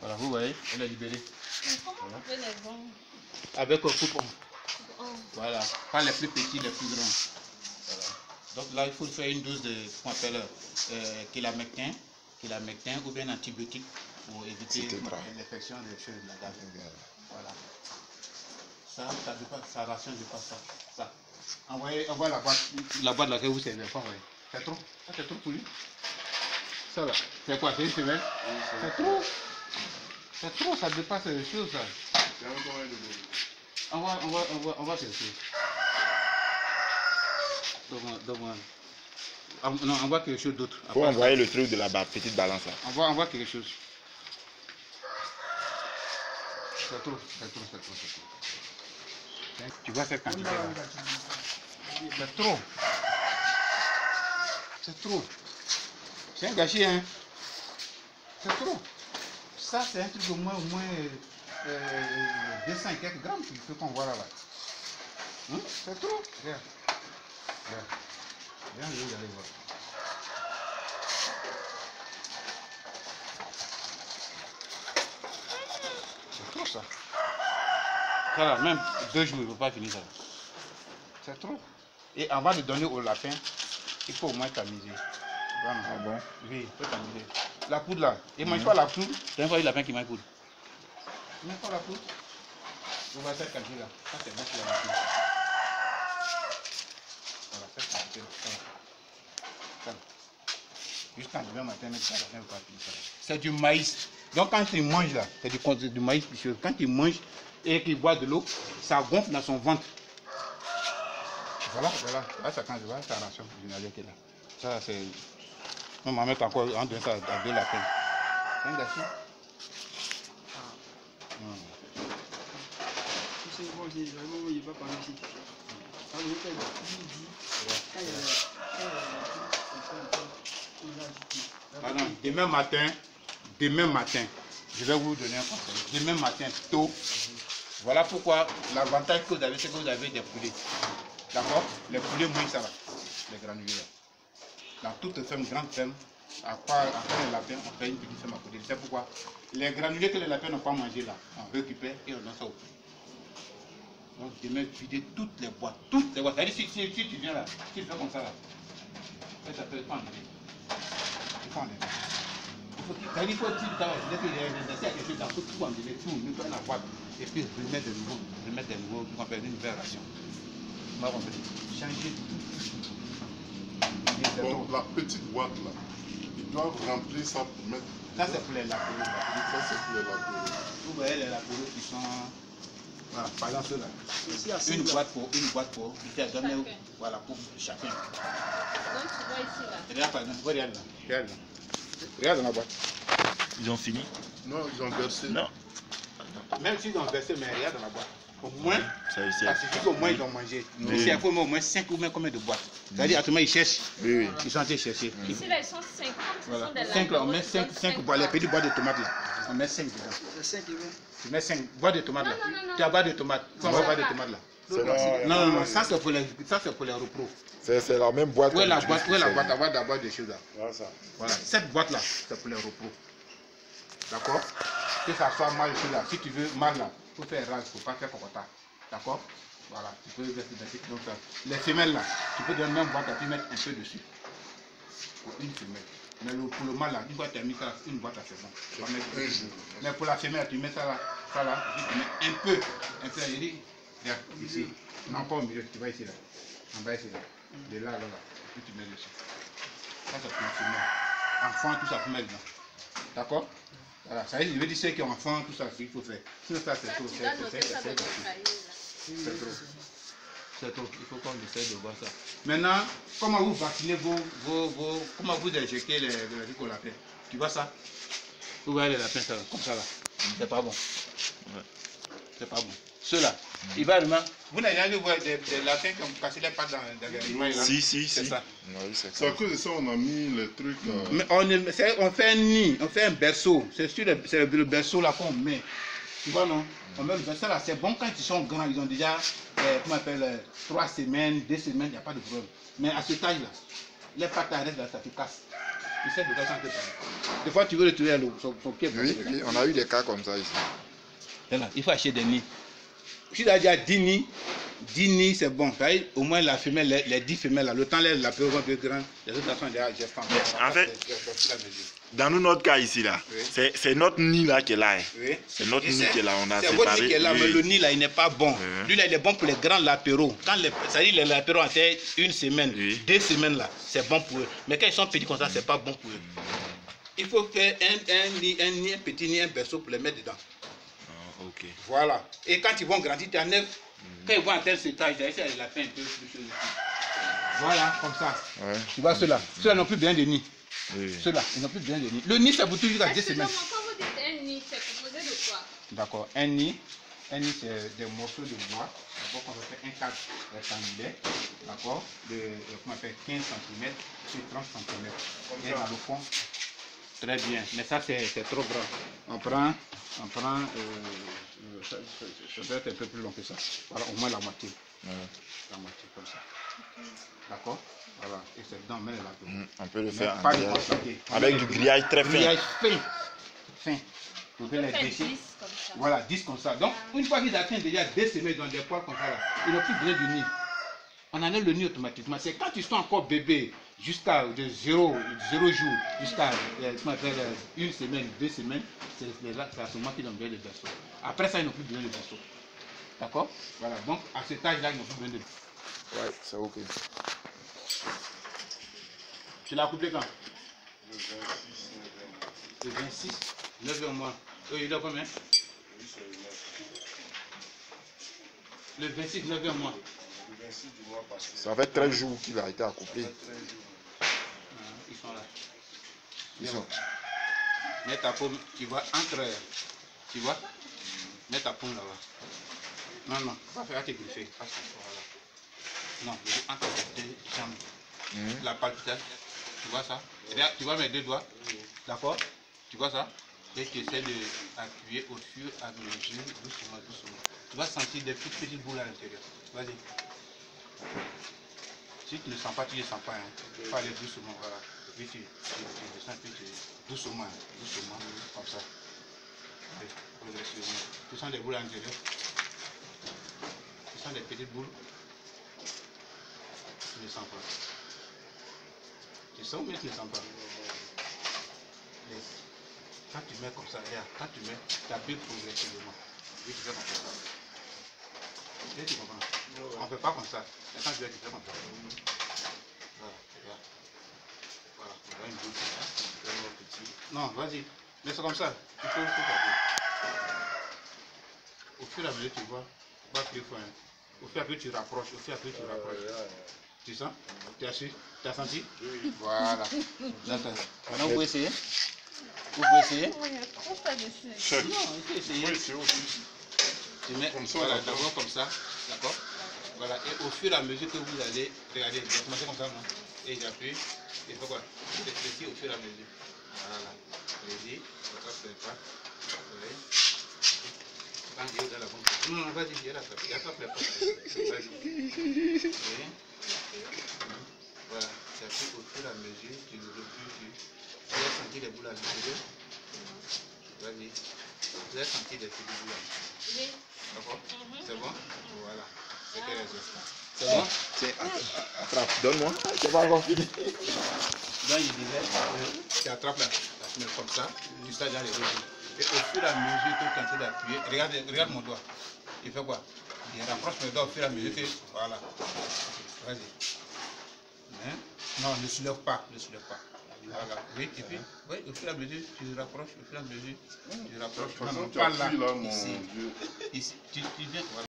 Voilà, vous voyez, elle est libérée. Mais comment vous pouvez les vendre? Avec un coupon. Voilà, pas les plus petits, les plus grands. Voilà. Donc là, il faut faire une dose de, qu'on appelle kélamectin ou bien antibiotique pour éviter l'infection des choses de la dame. Voilà. Ça dépasse, sa ration dépasse ça. Envoie la boîte laquelle vous servez. C'est trop. Ça, c'est trop pour lui. Ça là, c'est quoi? C'est une semaine? C'est trop. C'est trop, ça dépasse les choses. Ça. On va chercher. Non, on voit quelque chose d'autre. Faut envoyer le truc de la petite balance là. On voit quelque chose. C'est trop. Tu vois cette quantité là? C'est trop. C'est trop. C'est un gâchis, hein? C'est trop. Ça, c'est un truc au moins 200 et quelques grammes qu'il faut qu'on voit là-bas. Hein? C'est trop. Regarde. Viens, vous allez voir. C'est trop ça. Ça là, même 2 jours, il ne peut pas finir ça. C'est trop. Et avant de donner au lapin, il faut au moins tamiser. Vraiment. Ah bon? Oui, il faut tamiser. La poudre là, il ne mange pas la poudre. C'est un fois le lapin qui mange poudre. Il ne mange pas la poudre. Vous voyez cette quantité là. Ça c'est bon pour la poudre. Voilà, cette quantité là. Jusqu'à demain matin, même ça, la fin, vous pas finir ça. C'est du maïs. Donc quand il mange là, c'est du maïs. Quand il mange et qu'il boit de l'eau, ça gonfle dans son ventre. Voilà. Là, ça quand je vois sa ration journalière qui est là. Ça, c'est. On va mettre encore en deux ça à 2 lapins. C'est un gâchis. Pardon, demain matin, je vais vous donner un conseil. Demain matin, tôt. Voilà pourquoi l'avantage que vous avez, c'est que vous avez des poulets. D'accord? Les poulets mouillent ça va. Les granulés là. Dans toute ferme, grande ferme, à part les lapins, on fait une petite ferme à côté. C'est pourquoi les granulés que les lapins n'ont pas mangé là, on récupère et on donne ça au poulet. Donc demain, vider toutes les boîtes. C'est-à-dire si tu viens là, si tu fais comme ça là, ça peut pas enlever. Il faut enlever. Il faut dire quelque chose dans tout enlever, tout, nettoyer la boîte et puis remettre de nouveau, on fait une nouvelle ration. Changer tout. Bon, la petite boîte là, ils doivent remplir ça pour mettre. Ça c'est pour les laboureux. Ça c'est pour les laboureux. Vous voyez les laboureux qui sont. Voilà, par exemple là. Une boîte pour. Voilà, pour chacun. Donc tu vois ici là. Regarde par exemple, regarde là. Regarde dans la boîte. Ils ont fini? Non, ils ont versé. Non. Même s'ils ont versé, mais regarde dans la boîte. Au moins, ça suffit qu'au moins ils ont mangé. Mais il faut au moins 5 ou même combien de boîtes. C'est-à-dire, à tout moment, ils cherchent. Oui. Ils sont en train de chercher. Ici là, ils sont 50. Voilà. 5 là, on met 5 boîtes, les petites boîtes de tomates là. On met 5 dedans. C'est 5 qui vient. Tu mets 5 boîtes de tomates là. Non. Tu as boîte de tomates. Combien de boîtes de tomates là? Non, ça c'est pour les repros. C'est la même boîte. Où est la boîte? Avoir d'abord des choses là. Voilà. Cette boîte là, c'est pour les repros. D'accord? Que ça soit mal ici là. Si tu veux mal là, il faut faire rage, il ne faut pas faire cocota. D'accord? Voilà, tu peux verser donc ça. Les femelles là, tu peux donner même boîte, tu peux mettre un peu dessus. Pour une femelle. Mais pour le mâle là, une boîte thermique, une boîte à c'est bon. Mais pour la femelle, tu mets ça là, tu mets un peu, je dis, regarde, ici, non pas au milieu, tu vas ici là, en bas ici là, de là, et puis tu mets dessus. Ça c'est pour une femelle. Enfant, tout ça, femelle dedans. D'accord? Voilà, ça veut dire ceux qui ont enfant, tout ça, il faut faire. Sinon ça c'est trop, c'est trop, il faut qu'on essaie de voir ça. Maintenant, comment vous vaccinez comment vous injectez les trucs au lapin? Tu vois ça? Vous voyez les lapins, ça, comme ça là. C'est pas bon. C'est pas bon. Ceux-là, il va vraiment. Vous n'avez jamais vu des lapins qui ont cassé les pattes dans les images là? Si. C'est ça. C'est à cause de ça on a mis les trucs. Mais on fait un nid, on fait un berceau. C'est le berceau là qu'on met. Tu vois non? On met le berceau là, c'est bon quand ils sont grands, ils ont déjà, comment on appelle, 3 semaines, 2 semaines, il n'y a pas de problème. Mais à ce âge là, les pattes restent là, ça te casse. ficelle dedans sans te parler. Des fois, tu veux retirer son pied. Oui, oui, on a eu des cas comme ça ici. Voilà, il faut acheter des nids. Si tu as déjà 10 nids, c'est bon. Au moins la femelle, les 10 femelles, là, le temps la plus grande, les autres sont déjà gestants. En fait, dans notre cas ici, là, oui. c'est notre nid là qui est là. Hein. Oui. C'est notre nid qui est là, on a c'est séparé. Votre nid qui est là, oui. mais le nid là, il n'est pas bon. Oui. Lui là, il est bon pour les grands latéraux. C'est-à-dire les latéraux en fait une semaine, oui. 2 semaines là, c'est bon pour eux. Mais quand ils sont petits comme ça, c'est pas bon pour eux. Il faut faire un petit nid, un berceau pour les mettre dedans. Ok. Voilà. Et quand ils vont grandir, tu enlèves. Quand ils vont à tel étage, c'est la fin un peu plus. Voilà, comme ça. Ouais. Tu vois ceux-là. Ceux-là n'ont plus besoin de nid. Oui. Ceux-là, ils n'ont plus besoin de nid. Le nid, c'est pour toujours à 2 semaines. Quand vous dites un nid, c'est composé de quoi? D'accord. Un nid, c'est des morceaux de bois. D'abord, on va faire un cadre rectangulaire. D'accord. Comment on appelle 15 cm sur 30 cm. Et dans le fond. Très bien. Mais ça, c'est trop grand. On prend ça doit être un peu plus long que ça. Voilà, au moins la moitié. Ouais. La moitié, comme ça. D'accord. Voilà. Et c'est dedans, mais là. On peut le faire Pas en de grillage. constater. Avec du grillage très fin. Grillage fin. Fin. Vous pouvez les Faites déchirer. 10 comme ça. Voilà, 10 comme ça. Donc, une fois qu'ils atteignent déjà 2 semaines dans des poils comme ça, là, ils n'ont plus besoin du nid. On enlève le nid automatiquement. C'est quand ils sont encore bébés, jusqu'à 0 jours, jusqu'à 1 semaine, 2 semaines, c'est là, c'est à ce moment qu'ils ont besoin de berceau. Après ça, ils n'ont plus besoin de berceau. D'accord? Voilà, donc à cet âge-là, ils n'ont plus besoin de berceau. Ouais, c'est ok. Tu l'as coupé quand? Le 26, 9 mois. Il a combien? Le 26, 9 mois. Ça fait 13 jours qu'il a été accouplé. Ils sont là. Ils sont... Mets ta paume, tu vois, entre. Tu vois? Mets ta paume là-bas. Non, pas faire tes griffer. Voilà. Non, je dis entre les 2 jambes. La palpitale. Tu vois ça? Tu vois mes 2 doigts? D'accord? Tu vois ça? Et tu essaies d'appuyer au fur et à mesure, doucement, doucement. Tu vas sentir des petites boules à l'intérieur. Vas-y. Si tu ne sens pas, tu ne sens pas. Hein. Il faut aller doucement, voilà. Et puis tu descends, puis doucement, doucement, comme ça. Et progressivement. Tu sens des boules à l'intérieur. Tu sens des petites boules. Tu ne sens pas. Tu sens, mais tu ne sens pas. Et quand tu mets comme ça, regarde, quand tu mets, tu appuies progressivement. Oui, tu fais comme ça. Et tu comprends? On ne fait pas comme ça. Et quand tu fais comme ça. Voilà, regarde. Voilà, on a une boule comme ça. Non, vas-y. Mais c'est comme ça. Il faut taper. Au fur et à mesure, tu vois, pas plus fort. Au fur et à mesure, tu rapproches. Au fur et à mesure, tu rapproches. Tu sens? Tu as su? Tu as senti? Oui. Voilà. Maintenant, vous pouvez essayer? Vous pouvez essayer? Il y a trop ça dessus. Non, il faut essayer. Oui, c'est aussi. Tu mets Comme ça, voilà, d'accord. d'abord comme ça, d'accord? Voilà, et au fur et à mesure que vous allez, regardez, vous commencez comme ça, non? Et j'appuie, et faut quoi? Vous déplacer au fur et à mesure. Voilà. Allez-y, attrape pas. Quand il est dans la bonne. Non, vas-y, il y a la trappe. Il y a pas. Vas-y. Voilà, j'appuie au fur et à mesure, tu le replies, tu as senti les boules à l'intérieur. Vas-y. Vous avez senti des petites boules à l'intérieur. Oui. D'accord? C'est bon? Voilà. C'était les instants. C'est Bon, bon? tiens, attrape, donne-moi. C'est pas encore fini. Donc il disait, tu attrapes la semelle comme ça, tu stades dans les deux. Et au fur et à mesure que tu es en train d'appuyer, regarde mon doigt. Il fait quoi? Il rapproche mes doigts au fur et à mesure que. Voilà. Vas-y. Hein? Non, ne soulève pas. Ne soulève pas. Voilà. Oui, et puis, oui, au fur et à mesure, tu rapproches, au fur et à mesure, tu rapproches. De toute façon, Non, tu pas appuies là. là, mon Ici. Dieu. Ici. Tu viens, voilà.